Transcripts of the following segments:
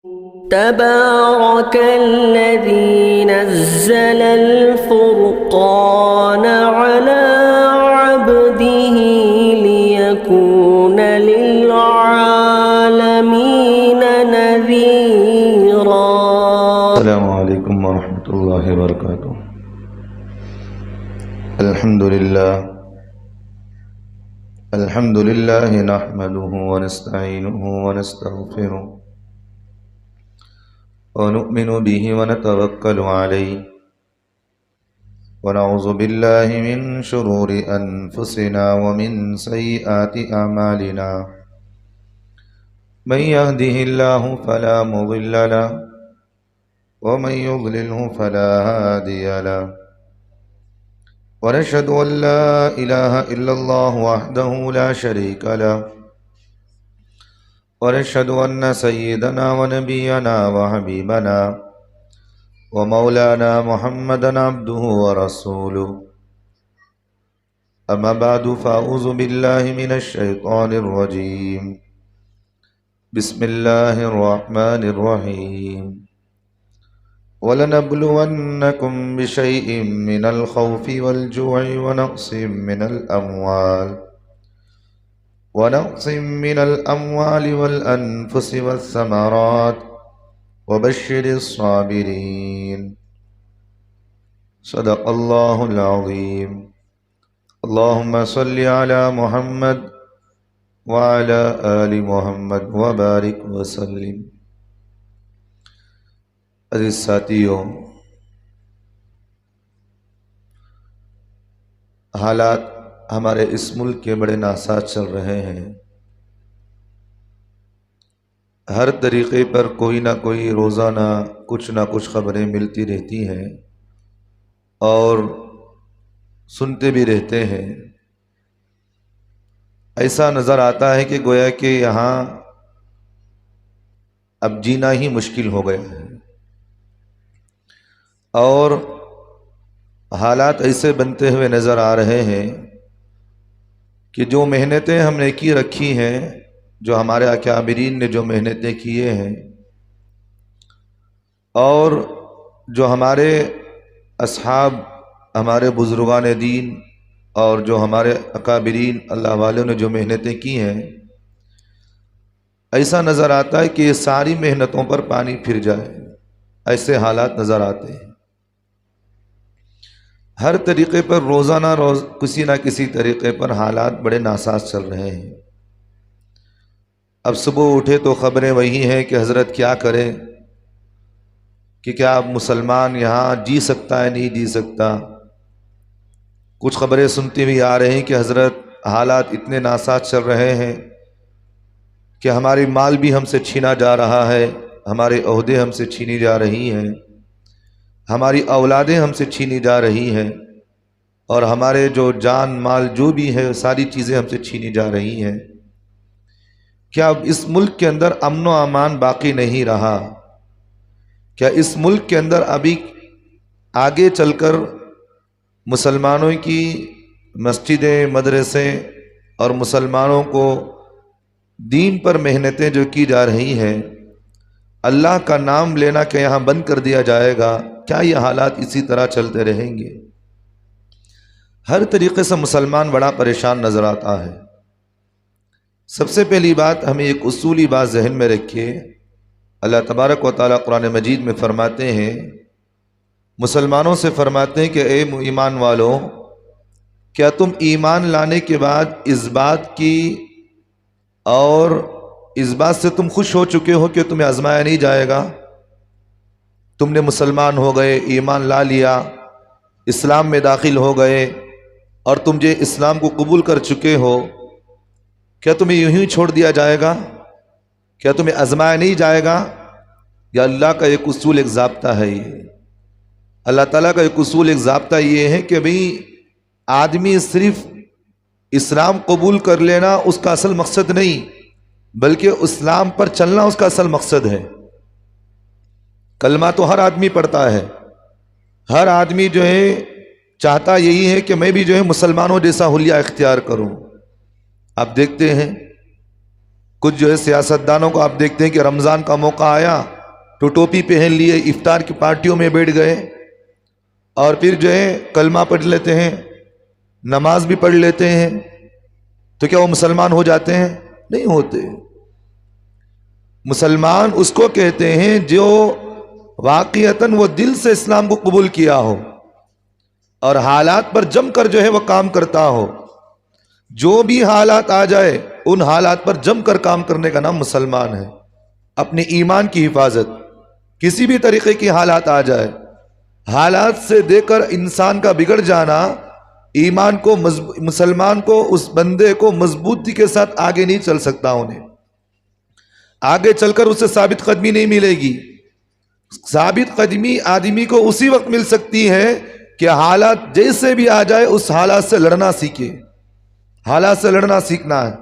تبارك الذي نزل الفرقان على عبده ليكون للعالمين نذيرا. السلام عليكم ورحمة الله وبركاته. الحمد لله نحمده ونستعينه ونستغفره ونؤمن به ونتوكل عليه ونعوذ بالله من شرور أنفسنا ومن سيئات أعمالنا. من يهده الله فلا مضل له ومن يضلله فلا هادي له. ونشهد أن لا إله إلا الله وحده لا شريك له. ونشهد أن سيدنا ونبينا وحبيبنا ومولانا محمدا عبده ورسوله. أما بعد فأعوذ بالله من الشيطان الرجيم. بسم الله الرحمن الرحيم. وَلَنَبْلُوَنَّكُمْ بِشَيْءٍ مِّنَ الْخَوْفِ وَالْجُوعِ وَنَقْصٍ مِّنَ الْأَمْوَالِ وَالْأَنفُسِ وَالثَّمَرَاتِ وَبَشِّرِ الصَّابِرِينَ. صدق اللہ العظیم. اللهم صل على محمد وعلى آل محمد وبارک وسلم. عزیز ساتھیوں، حالات ہمارے اس ملک کے بڑے ناساز چل رہے ہیں. ہر طریقے پر کوئی نہ کوئی روزانہ کچھ نہ کچھ خبریں ملتی رہتی ہیں اور سنتے بھی رہتے ہیں. ایسا نظر آتا ہے کہ گویا کہ یہاں اب جینا ہی مشکل ہو گیا ہے اور حالات ایسے بنتے ہوئے نظر آ رہے ہیں کہ جو محنتیں ہم نے کی رکھی ہیں، جو ہمارے اکابرین نے جو محنتیں کیے ہیں اور جو ہمارے اصحاب، ہمارے بزرگان دین اور جو ہمارے اکابرین اللہ والوں نے جو محنتیں کی ہیں، ایسا نظر آتا ہے کہ یہ ساری محنتوں پر پانی پھر جائے. ایسے حالات نظر آتے ہیں. ہر طریقے پر روزانہ کسی نہ کسی طریقے پر حالات بڑے ناساز چل رہے ہیں. اب صبح اٹھے تو خبریں وہی ہیں کہ حضرت کیا کریں، کہ کیا اب مسلمان یہاں جی سکتا ہے نہیں جی سکتا. کچھ خبریں سنتی ہوئی آ رہے ہیں کہ حضرت حالات اتنے ناساز چل رہے ہیں کہ ہماری مال بھی ہم سے چھینا جا رہا ہے، ہمارے عہدے ہم سے چھینی جا رہی ہیں، ہماری اولادیں ہم سے چھینی جا رہی ہیں اور ہمارے جو جان مال جو بھی ہے ساری چیزیں ہم سے چھینی جا رہی ہیں. کیا اب اس ملک کے اندر امن و امان باقی نہیں رہا؟ کیا اس ملک کے اندر ابھی آگے چل کر مسلمانوں کی مسجدیں، مدرسے اور مسلمانوں کو دین پر محنتیں جو کی جا رہی ہیں، اللہ کا نام لینا کہ یہاں بند کر دیا جائے گا؟ کیا یہ حالات اسی طرح چلتے رہیں گے؟ ہر طریقے سے مسلمان بڑا پریشان نظر آتا ہے. سب سے پہلی بات ہمیں ایک اصولی بات ذہن میں رکھیے. اللہ تبارک و تعالیٰ قرآن مجید میں فرماتے ہیں، مسلمانوں سے فرماتے ہیں کہ اے ایمان والو، کیا تم ایمان لانے کے بعد اس بات کی اور اس بات سے تم خوش ہو چکے ہو کہ تمہیں آزمایا نہیں جائے گا؟ تم نے مسلمان ہو گئے، ایمان لا لیا، اسلام میں داخل ہو گئے اور تم جو اسلام کو قبول کر چکے ہو، کیا تمہیں یوں ہی چھوڑ دیا جائے گا؟ کیا تمہیں آزمایا نہیں جائے گا؟ یا اللہ کا ایک اصول، ایک ضابطہ ہے. یہ اللہ تعالیٰ کا ایک اصول، ایک ضابطہ یہ ہے کہ بھئی آدمی صرف اسلام قبول کر لینا اس کا اصل مقصد نہیں، بلکہ اسلام پر چلنا اس کا اصل مقصد ہے. کلمہ تو ہر آدمی پڑھتا ہے، ہر آدمی جو ہے چاہتا یہی ہے کہ میں بھی جو ہے مسلمانوں جیسا حلیہ اختیار کروں. آپ دیکھتے ہیں کچھ جو ہے سیاستدانوں کو آپ دیکھتے ہیں کہ رمضان کا موقع آیا تو ٹوپی پہن لیے، افطار کی پارٹیوں میں بیٹھ گئے، اور پھر جو ہے کلمہ پڑھ لیتے ہیں، نماز بھی پڑھ لیتے ہیں، تو کیا وہ مسلمان ہو جاتے ہیں؟ نہیں ہوتے۔ مسلمان اس کو کہتے ہیں جو واقعتاً وہ دل سے اسلام کو قبول کیا ہو اور حالات پر جم کر جو ہے وہ کام کرتا ہو۔ جو بھی حالات آ جائے ان حالات پر جم کر کام کرنے کا نام مسلمان ہے۔ اپنے ایمان کی حفاظت، کسی بھی طریقے کی حالات آ جائے، حالات سے دیکھ کر انسان کا بگڑ جانا ایمان کو مسلمان کو، اس بندے کو مضبوطی کے ساتھ آگے نہیں چل سکتا، انہیں آگے چل کر اسے ثابت قدمی نہیں ملے گی۔ ثابت قدمی آدمی کو اسی وقت مل سکتی ہے کہ حالات جیسے بھی آ جائے اس حالات سے لڑنا سیکھے، حالات سے لڑنا سیکھنا ہے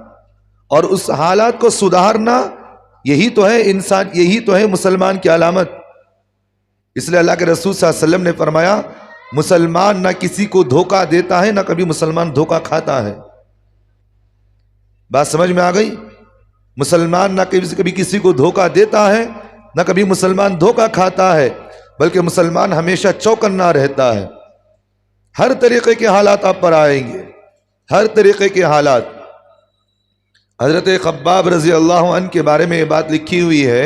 اور اس حالات کو سدھارنا، یہی تو ہے انسان، یہی تو ہے مسلمان کی علامت۔ اس لیے اللہ کے رسول صلی اللہ علیہ وسلم نے فرمایا مسلمان نہ کسی کو دھوکہ دیتا ہے، نہ کبھی مسلمان دھوکہ کھاتا ہے۔ بات سمجھ میں آ گئی؟ مسلمان نہ کبھی کسی کو دھوکہ دیتا ہے، نہ کبھی مسلمان دھوکہ کھاتا ہے، بلکہ مسلمان ہمیشہ چوکنا رہتا ہے۔ ہر طریقے کے حالات آپ پر آئیں گے، ہر طریقے کے حالات۔ حضرت خباب رضی اللہ عنہ کے بارے میں یہ بات لکھی ہوئی ہے،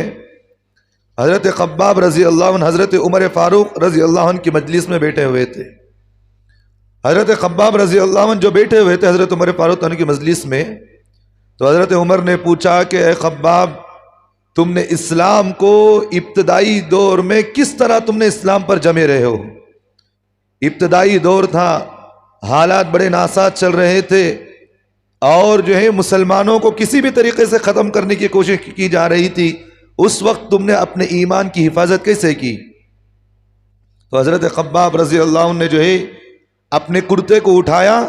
حضرت خباب رضی اللہ عنہ حضرت عمر فاروق رضی اللہ عنہ کی مجلس میں بیٹھے ہوئے تھے۔ حضرت خباب رضی اللہ عنہ جو بیٹھے ہوئے تھے حضرت عمر فاروق عنہ کی مجلس میں، تو حضرت عمر نے پوچھا کہ اے خباب، تم نے اسلام کو ابتدائی دور میں کس طرح تم نے اسلام پر جمے رہے ہو؟ ابتدائی دور تھا، حالات بڑے ناساز چل رہے تھے، اور جو ہے مسلمانوں کو کسی بھی طریقے سے ختم کرنے کی کوشش کی جا رہی تھی، اس وقت تم نے اپنے ایمان کی حفاظت کیسے کی؟ تو حضرت خباب رضی اللہ عنہ نے جو ہے اپنے کرتے کو اٹھایا،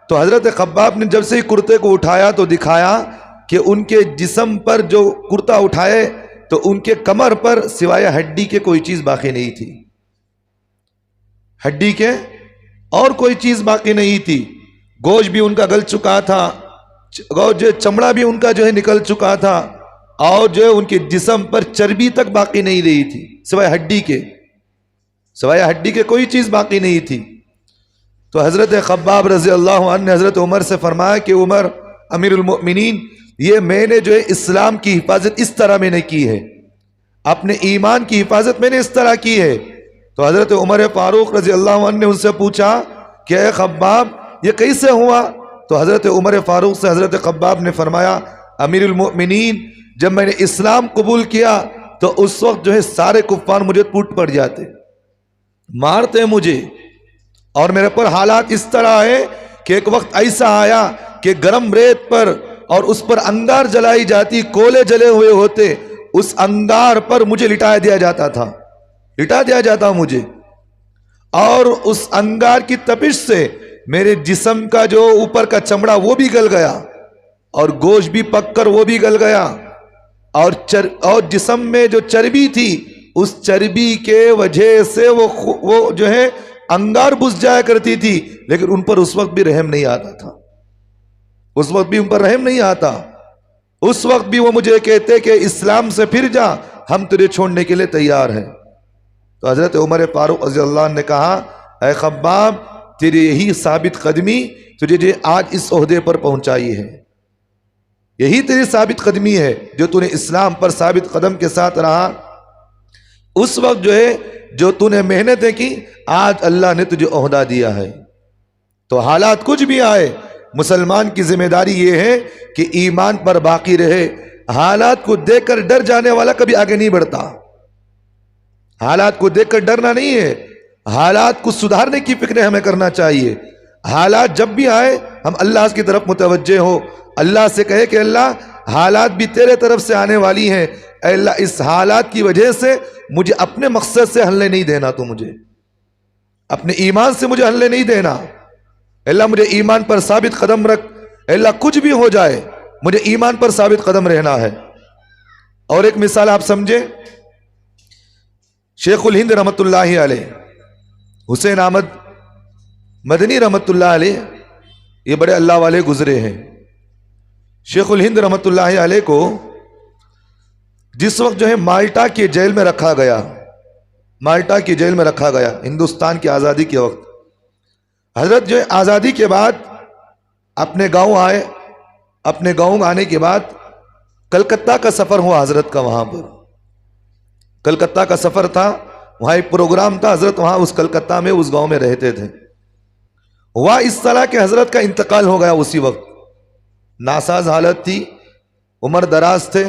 تو حضرت خباب نے جب سے کرتے کو اٹھایا تو دکھایا کہ ان کے جسم پر جو کرتا اٹھائے تو ان کے کمر پر سوائے ہڈی کے کوئی چیز باقی نہیں تھی، ہڈی کے اور کوئی چیز باقی نہیں تھی۔ گوشت بھی ان کا گل چکا تھا، جو چمڑا بھی ان کا جو ہے نکل چکا تھا، اور جو ہے ان کے جسم پر چربی تک باقی نہیں رہی تھی سوائے ہڈی کے، سوائے ہڈی کے کوئی چیز باقی نہیں تھی۔ تو حضرت خباب رضی اللہ عنہ نے حضرت عمر سے فرمایا کہ عمر امیر المؤمنین، یہ میں نے جو ہے اسلام کی حفاظت اس طرح میں نے کی ہے، اپنے ایمان کی حفاظت میں نے اس طرح کی ہے۔ تو حضرت عمر فاروق رضی اللہ عنہ نے ان سے پوچھا کہ اے خباب یہ کیسے ہوا؟ تو حضرت عمر فاروق سے حضرت خباب نے فرمایا امیر المؤمنین، جب میں نے اسلام قبول کیا تو اس وقت جو ہے سارے کفار مجھے ٹوٹ پڑ جاتے، مارتے مجھے، اور میرے پر حالات اس طرح ہے کہ ایک وقت ایسا آیا کہ گرم ریت پر اور اس پر انگار جلائی جاتی، کولے جلے ہوئے ہوتے، اس انگار پر مجھے لٹا دیا جاتا تھا، لٹا دیا جاتا مجھے، اور اس انگار کی تپش سے میرے جسم کا جو اوپر کا چمڑا وہ بھی گل گیا، اور گوشت بھی پک کر وہ بھی گل گیا، اور جسم میں جو چربی تھی اس چربی کے وجہ سے وہ جو ہے انگار بجھ جایا کرتی تھی، لیکن ان پر اس وقت بھی رحم نہیں آتا تھا، اس وقت بھی ان پر رحم نہیں آتا، اس وقت بھی وہ مجھے کہتے کہ اسلام سے پھر جا، ہم تجھے چھوڑنے کے لیے تیار ہیں۔ تو حضرت عمر فاروق رضی اللہ عنہ نے کہا اے خباب، تیری یہی ثابت قدمی تجھے آج اس عہدے پر پہنچائی ہے، یہی تیری ثابت قدمی ہے جو تو نے اسلام پر ثابت قدم کے ساتھ رہا، اس وقت جو ہے جو تو نے محنتیں کی، آج اللہ نے تجھے عہدہ دیا ہے۔ تو حالات کچھ بھی آئے، مسلمان کی ذمہ داری یہ ہے کہ ایمان پر باقی رہے۔ حالات کو دیکھ کر ڈر جانے والا کبھی آگے نہیں بڑھتا، حالات کو دیکھ کر ڈرنا نہیں ہے، حالات کو سدھارنے کی فکر ہمیں کرنا چاہیے۔ حالات جب بھی آئے ہم اللہ کی طرف متوجہ ہو، اللہ سے کہے کہ اللہ حالات بھی تیرے طرف سے آنے والی ہیں، اے اللہ اس حالات کی وجہ سے مجھے اپنے مقصد سے ہلنے نہیں دینا، تو مجھے اپنے ایمان سے مجھے ہلنے نہیں دینا، اللہ مجھے ایمان پر ثابت قدم رکھ، اللہ کچھ بھی ہو جائے مجھے ایمان پر ثابت قدم رہنا ہے۔ اور ایک مثال آپ سمجھیں، شیخ الہند رحمت اللہ علیہ، حسین احمد مدنی رحمت اللہ علیہ، یہ بڑے اللہ والے گزرے ہیں، شیخ الہند رحمۃ اللہ علیہ کو جس وقت جو ہے مالٹا کی جیل میں رکھا گیا، مالٹا کی جیل میں رکھا گیا ہندوستان کی آزادی کے وقت، حضرت جو ہے آزادی کے بعد اپنے گاؤں آئے. اپنے گاؤں آنے کے بعد کلکتہ کا سفر ہوا حضرت کا. وہاں پر کلکتہ کا سفر تھا، وہاں ایک پروگرام تھا، حضرت وہاں اس کلکتہ میں اس گاؤں میں رہتے تھے. ہوا اس طرح کہ حضرت کا انتقال ہو گیا اسی وقت. ناساز حالت تھی، عمر دراز تھے،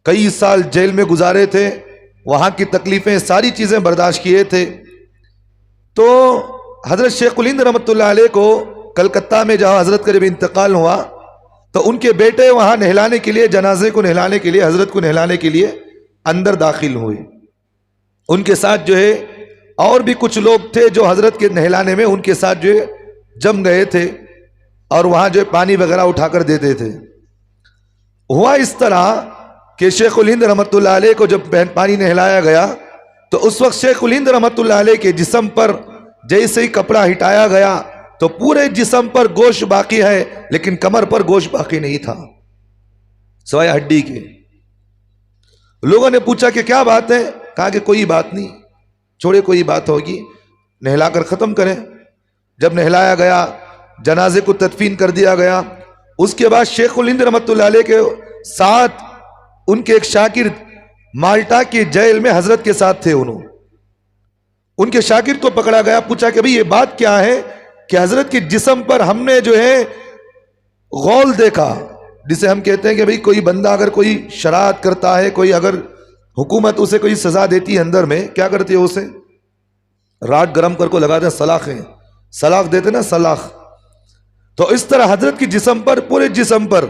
کئی سال جیل میں گزارے تھے، وہاں کی تکلیفیں ساری چیزیں برداشت کیے تھے. تو حضرت شیخ الہند رحمۃ اللہ علیہ کو کلکتہ میں جہاں حضرت کا جب انتقال ہوا تو ان کے بیٹے وہاں نہلانے کے لیے، جنازے کو نہلانے کے لیے، حضرت کو نہلانے کے لیے اندر داخل ہوئے. ان کے ساتھ جو ہے اور بھی کچھ لوگ تھے جو حضرت کے نہلانے میں ان کے ساتھ جو ہے جم گئے تھے اور وہاں جو ہے پانی وغیرہ اٹھا کر دیتے تھے. ہوا اس طرح کہ شیخ الہند رحمۃ اللہ علیہ کو جب پانی نہلایا گیا تو اس وقت شیخ الہند رحمۃ اللہ علیہ کے جسم پر جیسے ہی کپڑا ہٹایا گیا تو پورے جسم پر گوشت باقی ہے لیکن کمر پر گوشت باقی نہیں تھا سوائے ہڈی کے. لوگوں نے پوچھا کہ کیا بات ہے؟ کہا کہ کوئی بات نہیں، چھوڑے کوئی بات ہوگی، نہلا کر ختم کریں. جب نہلایا گیا، جنازے کو تدفین کر دیا گیا. اس کے بعد شیخ الہند رحمۃ اللہ علیہ کے ساتھ ان کے ایک شاگرد مالٹا کی جیل میں حضرت کے ساتھ تھے. ان کے شاگرد کو پکڑا گیا، پوچھا کہ بھئی یہ بات کیا ہے کہ حضرت کے جسم پر ہم نے جو ہے غول دیکھا، جسے ہم کہتے ہیں کہ بھئی کوئی بندہ اگر کوئی شرارت کرتا ہے، کوئی اگر حکومت اسے کوئی سزا دیتی ہے، اندر میں کیا کرتی ہے؟ اسے راٹ گرم کر کو لگاتے ہیں، سلاخیں، سلاخ دیتے نا، سلاخ. تو اس طرح حضرت کی جسم پر، پورے جسم پر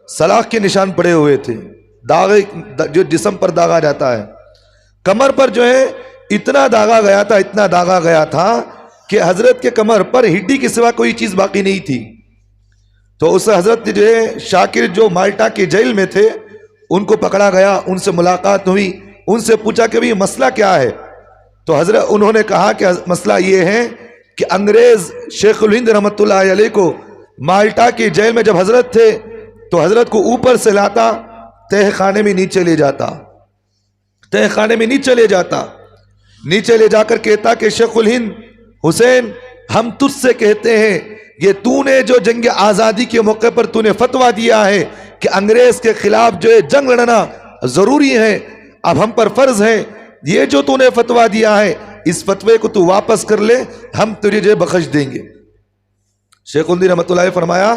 سلاخ کے نشان پڑے ہوئے تھے. داغے جو جسم پر داغا جاتا ہے، کمر پر جو ہے اتنا داغا گیا تھا، اتنا داغا گیا تھا کہ حضرت کے کمر پر ہڈی کے سوا کوئی چیز باقی نہیں تھی. تو اس حضرت جو ہے شاکر جو مالٹا کے جیل میں تھے ان کو پکڑا گیا، ان سے ملاقات ہوئی، ان سے پوچھا کہ بھئی مسئلہ کیا ہے؟ تو حضرت انہوں نے کہا کہ مسئلہ یہ ہے کہ انگریز شیخ الہند رحمۃ اللہ علیہ کو مالٹا کے جیل میں جب حضرت تھے تو حضرت کو اوپر سے لاتا، تہ خانے میں نیچے لے جاتا، تہ خانے میں نیچے لے جاتا، نیچے لے جا کر کہتا کہ شیخ الہند حسین، ہم تجھ سے کہتے ہیں یہ تو نے جو جنگ آزادی کے موقع پر تو نے فتویٰ دیا ہے کہ انگریز کے خلاف جو ہے جنگ لڑنا ضروری ہے، اب ہم پر فرض ہے، یہ جو تو نے فتویٰ دیا ہے اس فتوے کو تو واپس کر لے، ہم تجھے جو بخش دیں گے. شیخ الہند رحمۃ اللہ علیہ فرمایا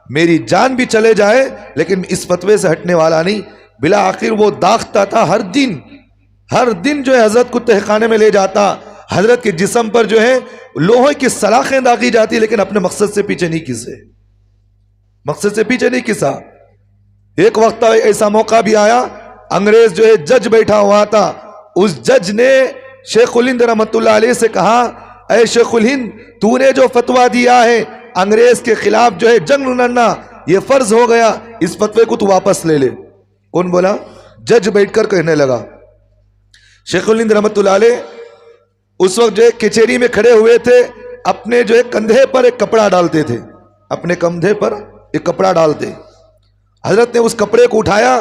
میری جان بھی چلے جائے لیکن اس فتوے سے ہٹنے والا نہیں. بلا آخر وہ داغتا تھا، ہر دن جو ہے حضرت کو تہ خانے میں لے جاتا، حضرت کے جسم پر جو ہے لوہے کی سلاخیں داغی جاتی لیکن اپنے مقصد سے پیچھے نہیں کسے، مقصد سے پیچھے نہیں کسا. ایک وقت ایسا موقع بھی آیا، انگریز جو ہے جج بیٹھا ہوا تھا، اس جج نے شیخ الہند رحمۃ اللہ علیہ سے کہا اے شیخ الہند، تو نے جو فتویٰ دیا ہے انگریز کے خلاف جو ہے جنگ لڑنا یہ فرض ہو گیا، اس فتوے کو تو واپس لے لے. کون بولا؟ جج بیٹھ کر کہنے لگا. شیخ الہند رحمۃ اللہ علیہ اس وقت جو ہے کچہری میں کھڑے ہوئے تھے، اپنے جو ہے کندھے پر ایک کپڑا ڈالتے تھے، اپنے کندھے پر ایک کپڑا ڈالتے. حضرت نے اس کپڑے کو اٹھایا،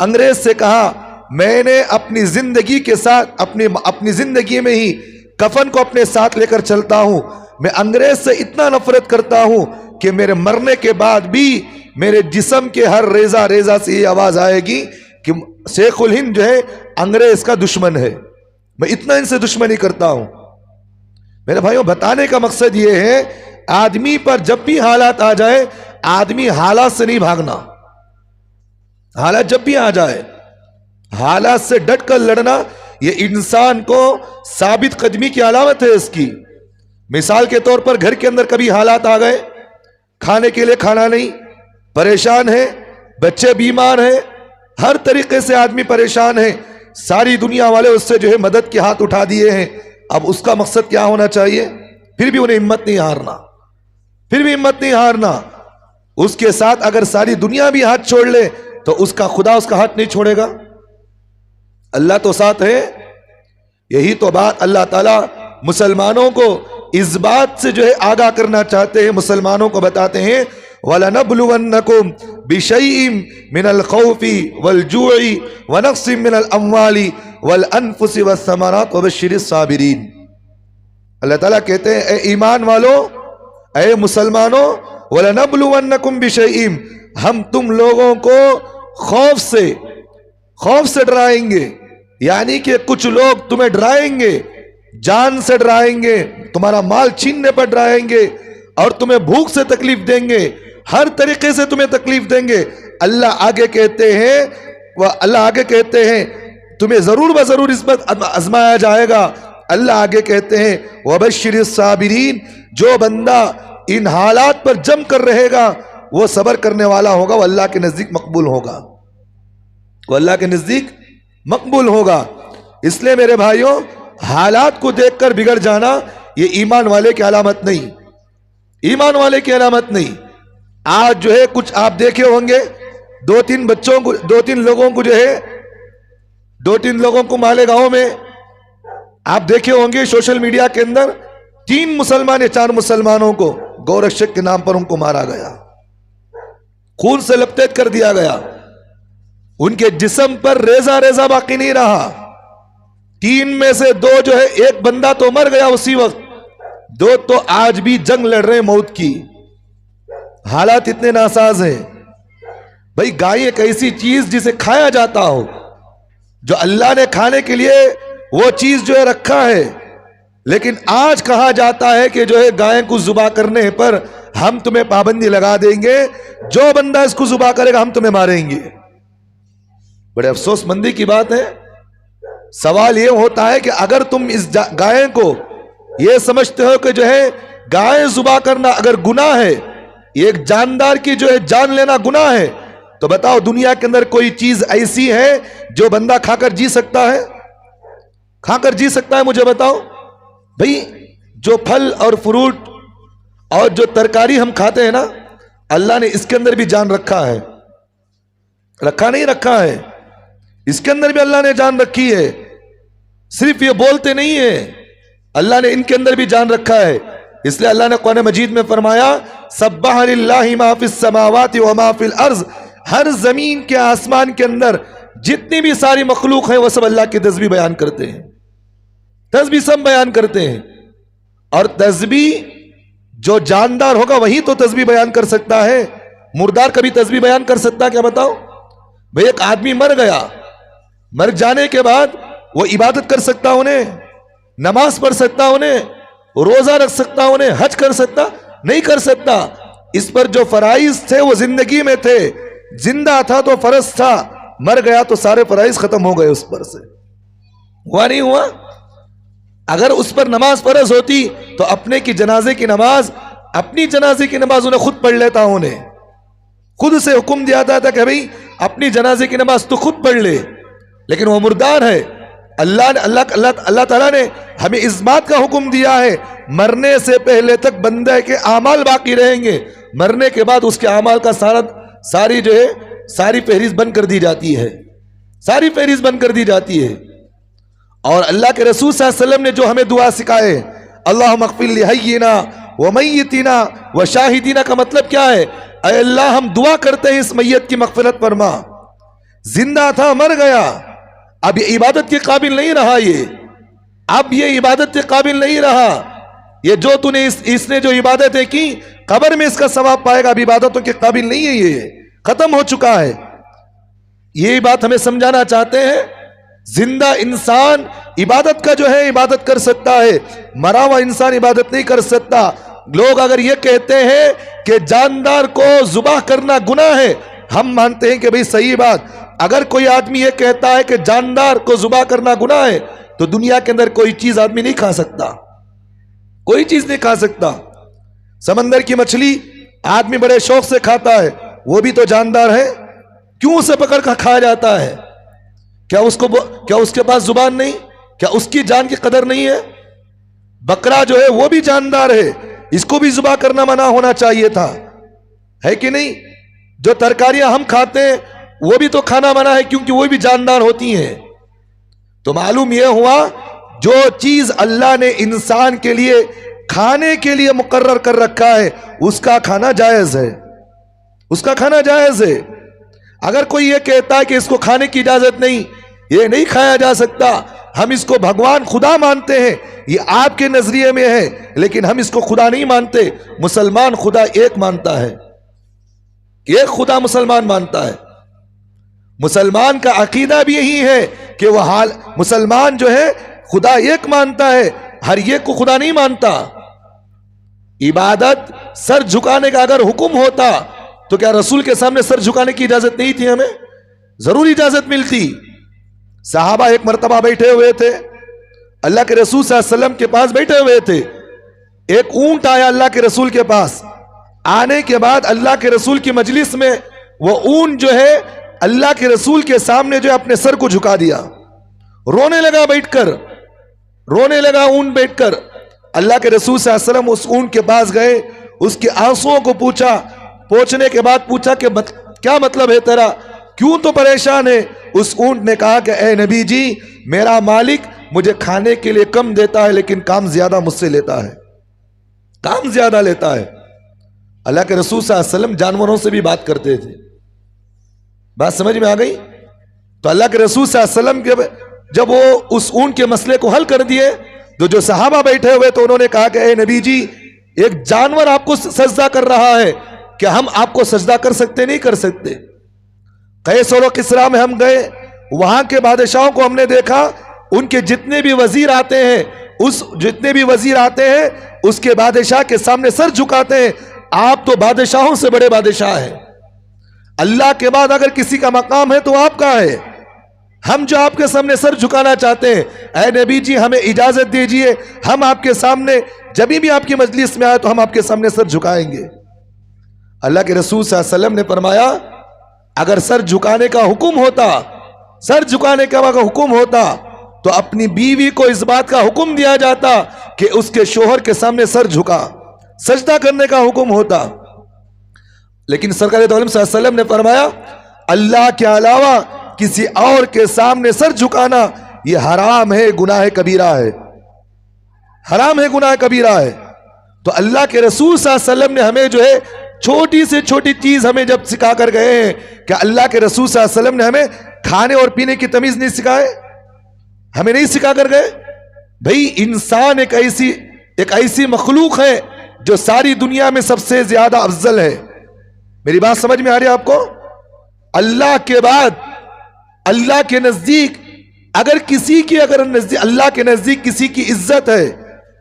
انگریز سے کہا میں نے اپنی زندگی کے ساتھ اپنی زندگی میں ہی کفن کو اپنے ساتھ لے کر چلتا ہوں، میں انگریز سے اتنا نفرت کرتا ہوں کہ میرے مرنے کے بعد بھی میرے جسم کے ہر ریزہ ریزہ سے یہ آواز آئے گی کہ شیخ الہند جو ہے انگریز کا دشمن ہے، میں اتنا ان سے دشمنی کرتا ہوں. میرے بھائیوں، بتانے کا مقصد یہ ہے آدمی پر جب بھی حالات آ جائے، آدمی حالات سے نہیں بھاگنا. حالات جب بھی آ جائے حالات سے ڈٹ کر لڑنا یہ انسان کو ثابت قدمی کی علامت ہے. اس کی مثال کے طور پر گھر کے اندر کبھی حالات آ گئے، کھانے کے لیے کھانا نہیں، پریشان ہے، بچے بیمار ہیں، ہر طریقے سے آدمی پریشان ہے، ساری دنیا والے اس سے جو ہے مدد کے ہاتھ اٹھا دیے ہیں. اب اس کا مقصد کیا ہونا چاہیے؟ پھر بھی انہیں ہمت نہیں ہارنا، پھر بھی ہمت نہیں ہارنا. اس کے ساتھ اگر ساری دنیا بھی ہاتھ چھوڑ لے تو اس کا خدا اس کا ہاتھ نہیں چھوڑے گا. اللہ تو ساتھ ہے. یہی تو بات اللہ تعالیٰ مسلمانوں کو اس بات سے جو ہے آگاہ کرنا چاہتے ہیں، مسلمانوں کو بتاتے ہیں وَلَنَبْلُوَنَّكُمْ بِشَيْءٍ مِّنَ الْخَوْفِ وَالْجُوعِ وَنَقْصٍ مِّنَ الْأَمْوَالِ وَالْأَنفُسِ وَالثَّمَرَاتِ وَبَشِّرِ الصَّابِرِينَ۔ اللہ تعالیٰ کہتے ہیں اے ایمان والو، اے مسلمانوں، وَلَنَبْلُوَنَّكُمْ بِشَيْءٍ، ہم تم لوگوں کو خوف سے ڈرائیں گے، یعنی کہ کچھ لوگ تمہیں ڈرائیں گے، جان سے ڈرائیں گے، تمہارا مال چھیننے پر ڈرائیں گے، اور تمہیں بھوک سے تکلیف دیں گے، ہر طریقے سے تمہیں تکلیف دیں گے۔ اللہ آگے کہتے ہیں تمہیں ضرور بضرور اس پر آزمایا جائے گا۔ اللہ آگے کہتے ہیں وَبَشِّرِ الصَّابِرِينَ، جو بندہ ان حالات پر جم کر رہے گا وہ صبر کرنے والا ہوگا، وہ اللہ کے نزدیک مقبول ہوگا، وہ اللہ کے نزدیک مقبول ہوگا۔ اس لیے میرے بھائیوں، حالات کو دیکھ کر بگڑ جانا یہ ایمان والے کی علامت نہیں، ایمان والے کی علامت نہیں۔ آج جو ہے کچھ آپ دیکھے ہوں گے، دو تین لوگوں کو مالیگاؤں میں آپ دیکھے ہوں گے سوشل میڈیا کے اندر، 3 مسلمان یا 4 مسلمانوں کو گورکشک کے نام پر ان کو مارا گیا، خون سے لپٹیٹ کر دیا گیا، ان کے جسم پر ریزہ باقی نہیں رہا۔ 3 میں سے 2 جو ہے، ایک بندہ تو مر گیا اسی وقت، 2 تو آج بھی جنگ لڑ رہے ہیں موت کی۔ حالات اتنے ناساز ہیں۔ بھئی گائے ایک ایسی چیز جسے کھایا جاتا ہو، جو اللہ نے کھانے کے لیے وہ چیز جو ہے رکھا ہے، لیکن آج کہا جاتا ہے کہ جو ہے گائے کو ذبح کرنے پر ہم تمہیں پابندی لگا دیں گے، جو بندہ اس کو ذبح کرے گا ہم تمہیں ماریں گے۔ بڑے افسوس مندی کی بات ہے۔ سوال یہ ہوتا ہے کہ اگر تم اس گائے کو یہ سمجھتے ہو کہ جو ہے گائے ذبح کرنا اگر گناہ ہے، ایک جاندار کی جو ہے جان لینا گناہ ہے، تو بتاؤ دنیا کے اندر کوئی چیز ایسی ہے جو بندہ کھا کر جی سکتا ہے؟ کھا کر جی سکتا ہے؟ مجھے بتاؤ بھئی۔ جو پھل اور فروٹ اور جو ترکاری ہم کھاتے ہیں نا، اللہ نے اس کے اندر بھی جان رکھا ہے، رکھا نہیں رکھا ہے؟ اس کے اندر بھی اللہ نے جان رکھی ہے، صرف یہ بولتے نہیں ہیں، اللہ نے ان کے اندر بھی جان رکھا ہے۔ اس لیے اللہ نے قرآن مجید میں فرمایا سبح للہ ما فی السماوات وما فی الارض، ہر زمین کے آسمان کے اندر جتنی بھی ساری مخلوق ہیں وہ سب اللہ کی تسبیح بیان کرتے ہیں، تسبیح سب بیان کرتے ہیں۔ اور تسبیح جو جاندار ہوگا وہی تو تسبیح بیان کر سکتا ہے، مردار کبھی تسبیح بیان کر سکتا ہے کیا؟ بتاؤ بھئی، ایک آدمی مر گیا، مر جانے کے بعد وہ عبادت کر سکتا انہیں، نماز پڑھ سکتا انہیں، روزہ رکھ سکتا انہیں، حج کر سکتا؟ نہیں کر سکتا۔ اس پر جو فرائض تھے وہ زندگی میں تھے، زندہ تھا تو فرض تھا، مر گیا تو سارے فرائض ختم ہو گئے اس پر سے، ہوا نہیں ہوا؟ اگر اس پر نماز فرض ہوتی تو اپنے کی جنازے کی نماز، اپنی جنازے کی نماز انہیں خود پڑھ لیتا، انہیں خود سے حکم دیا تھا کہ بھئی اپنی جنازے کی نماز تو خود پڑھ لے، لیکن وہ مردار ہے۔ اللہ تعالیٰ نے ہمیں اس بات کا حکم دیا ہے مرنے سے پہلے تک بندے کے اعمال باقی رہیں گے، مرنے کے بعد اس کے اعمال کا ساری فہرست بند کر دی جاتی ہے، ساری فہرست بند کر دی جاتی ہے۔ اور اللہ کے رسول صلی اللہ علیہ وسلم نے جو ہمیں دعا سکھائے، اللہم اغفر لحینا ومیتنا وشاہدینا، کا مطلب کیا ہے؟ اے اللہ ہم دعا کرتے ہیں اس میت کی مغفرت فرما، زندہ تھا مر گیا، اب یہ عبادت کے قابل نہیں رہا، اب یہ عبادت کے قابل نہیں رہا، یہ جو تو نے اس نے جو عبادتیں کی قبر میں اس کا ثواب پائے گا، اب عبادتوں کے قابل نہیں ہے، یہ ختم ہو چکا ہے۔ یہ بات ہمیں سمجھانا چاہتے ہیں، زندہ انسان عبادت کا جو ہے عبادت کر سکتا ہے، مرا ہوا انسان عبادت نہیں کر سکتا۔ لوگ اگر یہ کہتے ہیں کہ جاندار کو ذبح کرنا گناہ ہے، ہم مانتے ہیں کہ بھئی صحیح بات، اگر کوئی آدمی یہ کہتا ہے کہ جاندار کو ذبح کرنا گناہ ہے تو دنیا کے اندر کوئی چیز آدمی نہیں کھا سکتا، کوئی چیز نہیں کھا سکتا۔ سمندر کی مچھلی آدمی بڑے شوق سے کھاتا ہے، وہ بھی تو جاندار ہے، کیوں اسے پکڑ کر کھایا جاتا ہے؟ کیا اس کے پاس زبان نہیں؟ کیا اس کی جان کی قدر نہیں ہے؟ بکرا جو ہے وہ بھی جاندار ہے، اس کو بھی ذبح کرنا منع ہونا چاہیے تھا، ہے کہ نہیں؟ جو ترکاریاں ہم کھاتے ہیں وہ بھی تو کھانا منع ہے، کیونکہ وہ بھی جاندار ہوتی ہیں۔ تو معلوم یہ ہوا جو چیز اللہ نے انسان کے لیے کھانے کے لیے مقرر کر رکھا ہے اس کا کھانا جائز ہے، اس کا کھانا جائز ہے. اگر کوئی یہ کہتا ہے کہ اس کو کھانے کی اجازت نہیں، یہ نہیں کھایا جا سکتا، ہم اس کو بھگوان خدا مانتے ہیں، یہ آپ کے نظریے میں ہے لیکن ہم اس کو خدا نہیں مانتے. مسلمان خدا ایک مانتا ہے، ایک خدا مسلمان مانتا ہے. مسلمان کا عقیدہ بھی یہی ہے کہ وہ مسلمان جو ہے خدا ایک مانتا ہے، ہر ایک کو خدا نہیں مانتا. عبادت سر جھکانے کا اگر حکم ہوتا تو کیا رسول کے سامنے سر جھکانے کی اجازت نہیں تھی؟ ہمیں ضرور اجازت ملتی. صحابہ ایک مرتبہ بیٹھے ہوئے تھے، اللہ کے رسول صلی اللہ علیہ وسلم کے پاس بیٹھے ہوئے تھے. ایک اونٹ آیا اللہ کے رسول کے پاس. آنے کے بعد اللہ کے رسول کی مجلس میں وہ اونٹ جو ہے اللہ کے رسول کے سامنے جو ہے اپنے سر کو جھکا دیا، رونے لگا بیٹھ کر، رونے لگا اونٹ بیٹھ کر. اللہ کے رسول صلی اللہ علیہ وسلم اس اونٹ کے پاس گئے، اس کے آنسوؤں کو پوچھا. پوچھنے کے بعد پوچھا کہ کیا مطلب ہے تیرا، کیوں تو پریشان ہے؟ اس اونٹ نے کہا کہ اے نبی جی، میرا مالک مجھے کھانے کے لیے کم دیتا ہے لیکن کام زیادہ مجھ سے لیتا ہے، کام زیادہ لیتا ہے. اللہ کے رسول صلی اللہ علیہ وسلم جانوروں سے بھی بات کرتے تھے. بات سمجھ میں آ گئی؟ تو اللہ کے رسول صلی اللہ علیہ وسلم جب وہ اس اونٹ کے مسئلے کو حل کر دیے تو جو صحابہ بیٹھے ہوئے تو انہوں نے کہا کہ اے نبی جی، ایک جانور آپ کو سجدہ کر رہا ہے، کیا ہم آپ کو سجدہ کر سکتے؟ نہیں کر سکتے. قیصر و کسریٰ میں ہم گئے، وہاں کے بادشاہوں کو ہم نے دیکھا، ان کے جتنے بھی وزیر آتے ہیں اس کے بادشاہ کے سامنے سر جھکاتے ہیں. آپ تو بادشاہوں سے بڑے بادشاہ ہیں. اللہ کے بعد اگر کسی کا مقام ہے تو آپ کا ہے. ہم جو آپ کے سامنے سر جھکانا چاہتے ہیں، اے نبی جی ہمیں اجازت دیجئے، ہم آپ کے سامنے جب بھی آپ کی مجلس میں آئے تو ہم آپ کے سامنے سر جھکائیں گے. اللہ کے رسول صلی اللہ علیہ وسلم نے فرمایا اگر سر جھکانے کا حکم ہوتا، سر جھکانے کا حکم ہوتا تو اپنی بیوی کو اس بات کا حکم دیا جاتا کہ اس کے شوہر کے سامنے سر جھکا، سجدہ کرنے کا حکم ہوتا. لیکن سرکار دو عالم صلی اللہ علیہ وسلم نے فرمایا اللہ کے علاوہ کسی اور کے سامنے سر جھکانا یہ حرام ہے، گناہ کبیرہ ہے، حرام ہے، گناہ کبیرہ ہے. تو اللہ کے رسول صلی اللہ علیہ وسلم نے ہمیں جو ہے چھوٹی سے چھوٹی چیز ہمیں جب سکھا کر گئے ہیں کہ اللہ کے رسول صلی اللہ علیہ وسلم نے ہمیں کھانے اور پینے کی تمیز نہیں سکھائے، ہمیں نہیں سکھا کر گئے. بھئی انسان ایک ایسی مخلوق ہے جو ساری دنیا میں سب سے زیادہ افضل ہے. میری بات سمجھ میں آ رہی ہے آپ کو؟ اللہ کے بعد اللہ کے نزدیک اگر اللہ کے نزدیک کسی کی عزت ہے،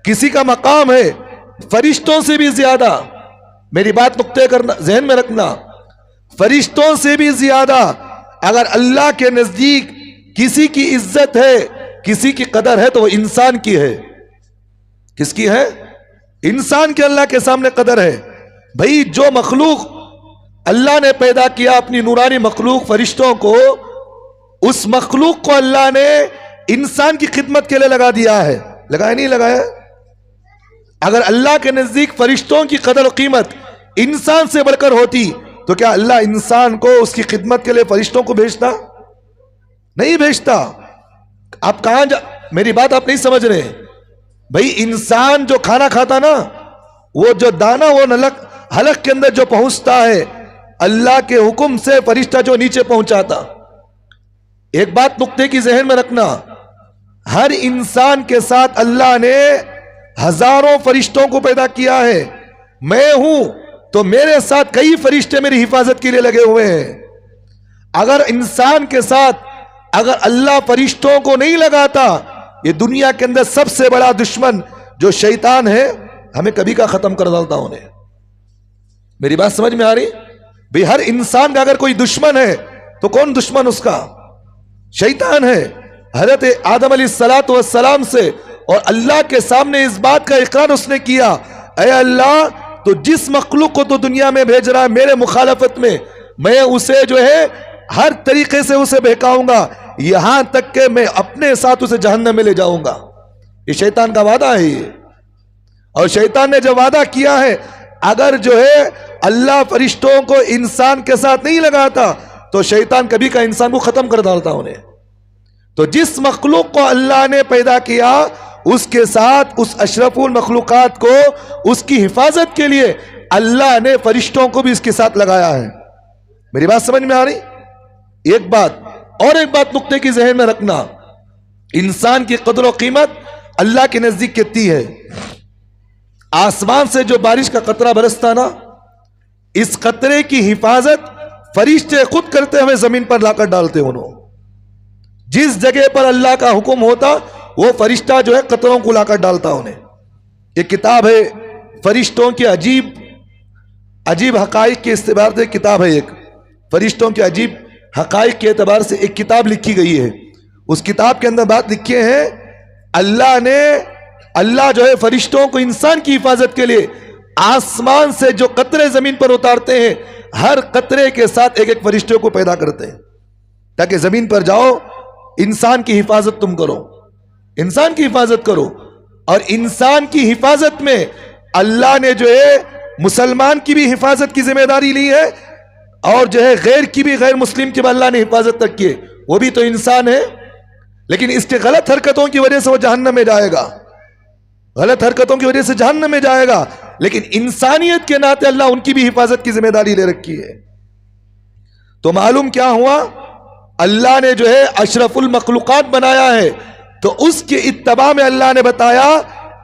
کسی کا مقام ہے فرشتوں سے بھی زیادہ، میری بات نقطے کرنا، ذہن میں رکھنا، فرشتوں سے بھی زیادہ اگر اللہ کے نزدیک کسی کی عزت ہے، کسی کی قدر ہے تو وہ انسان کی ہے. کس کی ہے؟ انسان کے اللہ کے سامنے قدر ہے. بھئی جو مخلوق اللہ نے پیدا کیا اپنی نورانی مخلوق فرشتوں کو، اس مخلوق کو اللہ نے انسان کی خدمت کے لیے لگا دیا ہے. لگایا نہیں لگایا؟ اگر اللہ کے نزدیک فرشتوں کی قدر و قیمت انسان سے بڑھ کر ہوتی تو کیا اللہ انسان کو اس کی خدمت کے لیے فرشتوں کو بھیجتا؟ نہیں بھیجتا. آپ کہاں میری بات آپ نہیں سمجھ رہے. بھئی انسان جو کھانا کھاتا نا، وہ جو دانا وہ حلق کے اندر جو پہنچتا ہے اللہ کے حکم سے فرشتہ جو نیچے پہنچاتا. ایک بات نقطے کی ذہن میں رکھنا، ہر انسان کے ساتھ اللہ نے ہزاروں فرشتوں کو پیدا کیا ہے. میں ہوں تو میرے ساتھ کئی فرشتے میری حفاظت کے لیے لگے ہوئے ہیں. اگر انسان کے ساتھ اگر اللہ فرشتوں کو نہیں لگاتا، یہ دنیا کے اندر سب سے بڑا دشمن جو شیطان ہے ہمیں کبھی کا ختم کر ڈالتا انہیں. میری بات سمجھ میں آ رہی؟ بھئی ہر انسان کا اگر کوئی دشمن ہے تو کون دشمن اس کا؟ شیطان ہے. حضرت آدم علیہ السلام سے اور اللہ کے سامنے اس بات کا اقرار اس نے کیا، اے اللہ تو جس مخلوق کو تو دنیا میں بھیج رہا ہے میرے مخالفت میں اسے جو ہے ہر طریقے سے اسے بہکاؤں گا، یہاں تک کہ میں اپنے ساتھ اسے جہنم میں لے جاؤں گا. یہ شیطان کا وعدہ ہے یہ. اور شیطان نے جو وعدہ کیا ہے، اگر جو ہے اللہ فرشتوں کو انسان کے ساتھ نہیں لگاتا تو شیطان کبھی کا انسان کو ختم کر ڈالتا انہیں. تو جس مخلوق کو اللہ نے پیدا کیا اس کے ساتھ اس اشرف المخلوقات کو اس کی حفاظت کے لیے اللہ نے فرشتوں کو بھی اس کے ساتھ لگایا ہے. میری بات سمجھ میں آ رہی؟ ایک بات نقطے کی ذہن میں رکھنا، انسان کی قدر و قیمت اللہ کے نزدیک کتنی ہے؟ آسمان سے جو بارش کا قطرہ برستا نا، اس قطرے کی حفاظت فرشتے خود کرتے ہمیں زمین پر لا کر ڈالتے انہوں. جس جگہ پر اللہ کا حکم ہوتا وہ فرشتہ جو ہے قطروں کو لا کر ڈالتا انہیں. ایک کتاب ہے فرشتوں کے عجیب حقائق کے اعتبار سے کتاب ہے، ایک فرشتوں کے عجیب حقائق کے اعتبار سے ایک کتاب لکھی گئی ہے. اس کتاب کے اندر بات لکھی ہے، اللہ جو ہے فرشتوں کو انسان کی حفاظت کے لیے آسمان سے جو قطرے زمین پر اتارتے ہیں، ہر قطرے کے ساتھ ایک ایک فرشتے کو پیدا کرتے ہیں تاکہ زمین پر جاؤ، انسان کی حفاظت تم کرو، انسان کی حفاظت کرو. اور انسان کی حفاظت میں اللہ نے جو ہے مسلمان کی بھی حفاظت کی ذمہ داری لی ہے، اور جو ہے غیر کی بھی، غیر مسلم کی بھی اللہ نے حفاظت تک کی ہے. وہ بھی تو انسان ہے، لیکن اس کے غلط حرکتوں کی وجہ سے وہ جہنم میں جائے گا، غلط حرکتوں کی وجہ سے جہنم میں جائے گا. لیکن انسانیت کے ناطے اللہ ان کی بھی حفاظت کی ذمہ داری لے رکھی ہے. تو معلوم کیا ہوا؟ اللہ نے جو ہے اشرف المخلوقات بنایا ہے، تو اس کے اتباع میں اللہ نے بتایا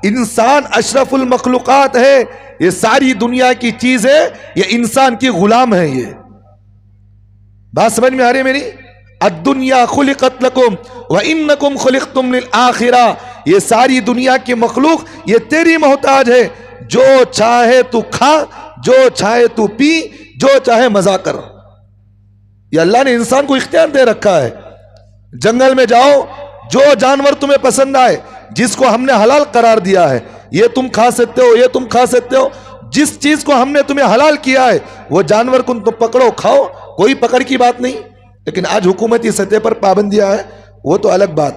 انسان اشرف المخلوقات ہے، یہ ساری دنیا کی چیز ہے، یہ انسان کی غلام ہے. یہ بات سمجھ میں آ رہی ہے میری؟ الدنیا خلقت لکم وانکم خلقتم للآخرہ، یہ ساری دنیا کی مخلوق یہ تیری محتاج ہے، جو چاہے تو کھا، جو چاہے تو پی، جو چاہے مزہ کر. یہ اللہ نے انسان کو اختیار دے رکھا ہے. جنگل میں جاؤ، جو جانور تمہیں پسند آئے، جس کو ہم نے حلال قرار دیا ہے، یہ تم کھا سکتے ہو، یہ تم کھا سکتے ہو. جس چیز کو ہم نے تمہیں حلال کیا ہے وہ جانور کو تم پکڑو کھاؤ، کوئی پکڑ کی بات نہیں. لیکن آج حکومتی سطح پر پابندیاں ہیں، وہ تو الگ بات.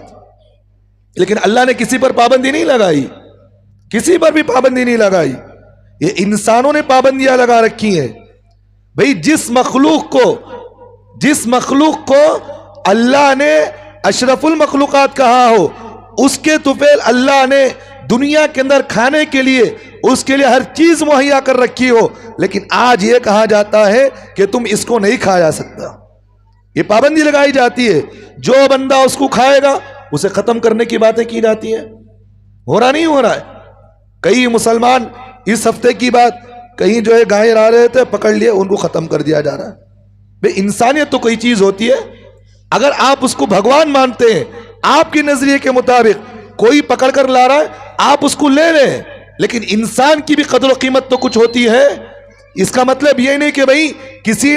لیکن اللہ نے کسی پر پابندی نہیں لگائی، کسی پر بھی پابندی نہیں لگائی. یہ انسانوں نے پابندیاں لگا رکھی ہیں. بھئی جس مخلوق کو اللہ نے اشرف المخلوقات کہا ہو، اس کے طفیل اللہ نے دنیا کے اندر کھانے کے لیے اس کے لیے ہر چیز مہیا کر رکھی ہو، لیکن آج یہ کہا جاتا ہے کہ تم اس کو نہیں کھایا سکتا. یہ پابندی لگائی جاتی ہے، جو بندہ اس کو کھائے گا اسے ختم کرنے کی باتیں کی جاتی ہیں. ہو رہا نہیں ہو رہا ہے؟ کئی مسلمان اس ہفتے کی بات، کہیں جو ہے گائے آ رہے تھے، پکڑ لیے، ان کو ختم کر دیا جا رہا ہے. بھئی انسانیت تو کوئی چیز ہوتی ہے، اگر آپ اس کو بھگوان مانتے ہیں، آپ کے نظریے کے مطابق کوئی پکڑ کر لا رہا ہے، آپ اس کو لے لیں، لیکن انسان کی بھی قدر و قیمت تو کچھ ہوتی ہے. اس کا مطلب یہ نہیں کہ بھئی کسی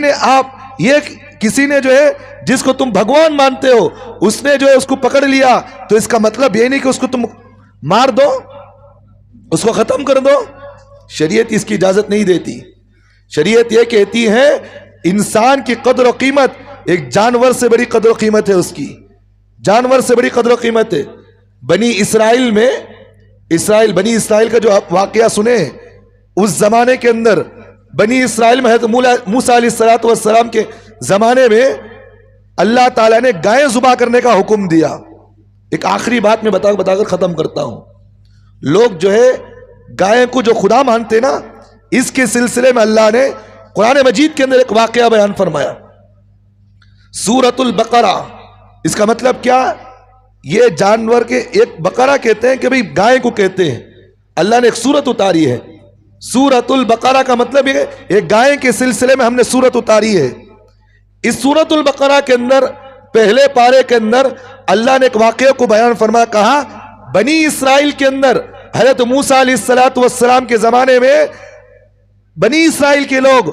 نے جو ہے جس کو تم بھگوان مانتے ہو، اس نے جو ہے اس کو پکڑ لیا، تو اس کا مطلب یہ نہیں کہ اس کو تم مار دو، اس کو ختم کر دو. شریعت اس کی اجازت نہیں دیتی. شریعت یہ کہتی ہے انسان کی قدر و قیمت ایک جانور سے بڑی قدر و قیمت ہے، اس کی جانور سے بڑی قدر و قیمت ہے. بنی اسرائیل کا جو آپ واقعہ سنے، اس زمانے کے اندر بنی اسرائیل میں حضرت موسیٰ علیہ السلام کے زمانے میں اللہ تعالیٰ نے گائے ذبح کرنے کا حکم دیا. ایک آخری بات میں بتا کر ختم کرتا ہوں. لوگ جو ہے گائے کو جو خدا مانتے نا، اس کے سلسلے میں اللہ نے قرآن مجید کے اندر ایک واقعہ بیان فرمایا. سورۃ البقرہ، اس کا مطلب کیا؟ یہ جانور کے ایک بقرہ کہتے ہیں کہ بھئی گائے کو کہتے ہیں. اللہ نے ایک سورت اتاری ہے. سورۃ البقرہ کا مطلب یہ ایک گائے کے سلسلے میں ہم نے سورت اتاری ہے. اس سورۃ البقرہ کے اندر پہلے پارے کے اندر اللہ نے ایک واقعہ کو بیان فرمایا. کہا بنی اسرائیل کے اندر حضرت موسیٰ علیہ السلام کے زمانے میں بنی اسرائیل کے لوگ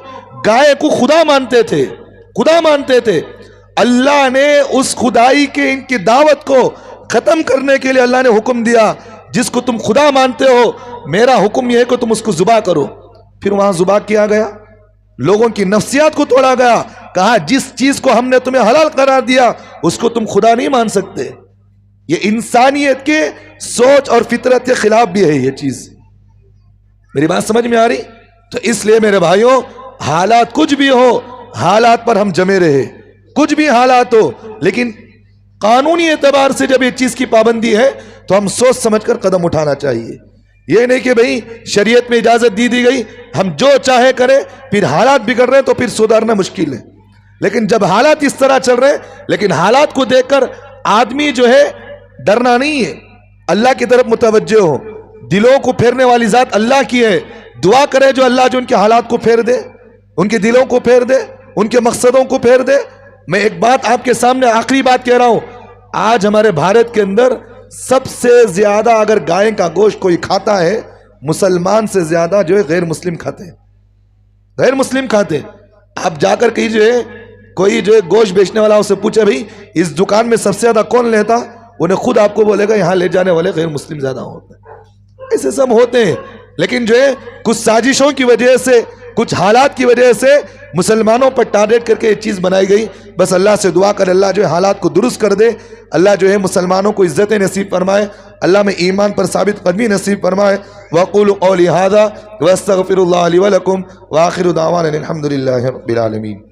گائے کو خدا مانتے تھے. اللہ نے اس خدائی کے ان کی دعوت کو ختم کرنے کے لیے اللہ نے حکم دیا، جس کو تم خدا مانتے ہو، میرا حکم یہ ہے کہ تم اس کو ذبح کرو. پھر وہاں ذبح کیا گیا، لوگوں کی نفسیات کو توڑا گیا. کہا جس چیز کو ہم نے تمہیں حلال قرار دیا اس کو تم خدا نہیں مان سکتے. یہ انسانیت کے سوچ اور فطرت کے خلاف بھی ہے یہ چیز. میری بات سمجھ میں آ رہی؟ تو اس لیے میرے بھائیوں، حالات کچھ بھی ہو، حالات پر ہم جمے رہے، کچھ بھی حالات ہو، لیکن قانونی اعتبار سے جب یہ چیز کی پابندی ہے تو ہم سوچ سمجھ کر قدم اٹھانا چاہیے. یہ نہیں کہ بھئی شریعت میں اجازت دی گئی، ہم جو چاہے کریں، پھر حالات بگڑ رہے ہیں تو پھر سدھارنا مشکل ہے. لیکن جب حالات اس طرح چل رہے ہیں، لیکن حالات کو دیکھ کر آدمی جو ہے ڈرنا نہیں ہے، اللہ کی طرف متوجہ ہو، دلوں کو پھیرنے والی ذات اللہ کی ہے، دعا کرے جو اللہ جو ان کے حالات کو پھیر دے، ان کے دلوں کو پھیر دے، ان کے مقصدوں کو پھیر دے۔ میں ایک بات آپ کے سامنے آخری بات کہہ رہا ہوں، آج ہمارے بھارت کے اندر سب سے زیادہ اگر گائے کا گوشت کوئی کھاتا ہے، مسلمان سے زیادہ جو ہے غیر مسلم کھاتے ہیں، غیر مسلم کھاتے ہیں۔ آپ جا کر کہیں جو ہے کوئی جو ہے گوشت بیچنے والا اسے پوچھے بھئی اس دکان میں سب سے زیادہ کون لیتا، انہیں خود آپ کو بولے گا یہاں لے جانے والے غیر مسلم زیادہ ہوتے ہیں۔ ایسے سب ہوتے ہیں، لیکن جو ہے کچھ سازشوں کی وجہ سے، کچھ حالات کی وجہ سے مسلمانوں پر ٹارگیٹ کر کے یہ چیز بنائی گئی۔ بس اللہ سے دعا کر اللہ جو ہے حالات کو درست کر دے، اللہ جو ہے مسلمانوں کو عزت نصیب فرمائے، اللہ میں ایمان پر ثابت قدمی نصیب فرمائے۔ وَقُولُوا قَوْلِي هَذَا وَاسْتَغْفِرُوا اللَّهَ لِي وَلَكُمْ وَآخِرُ دَعْوَانَا الْحَمْدُ لِلَّهِ رَبِّ الْعَالَمِينَ۔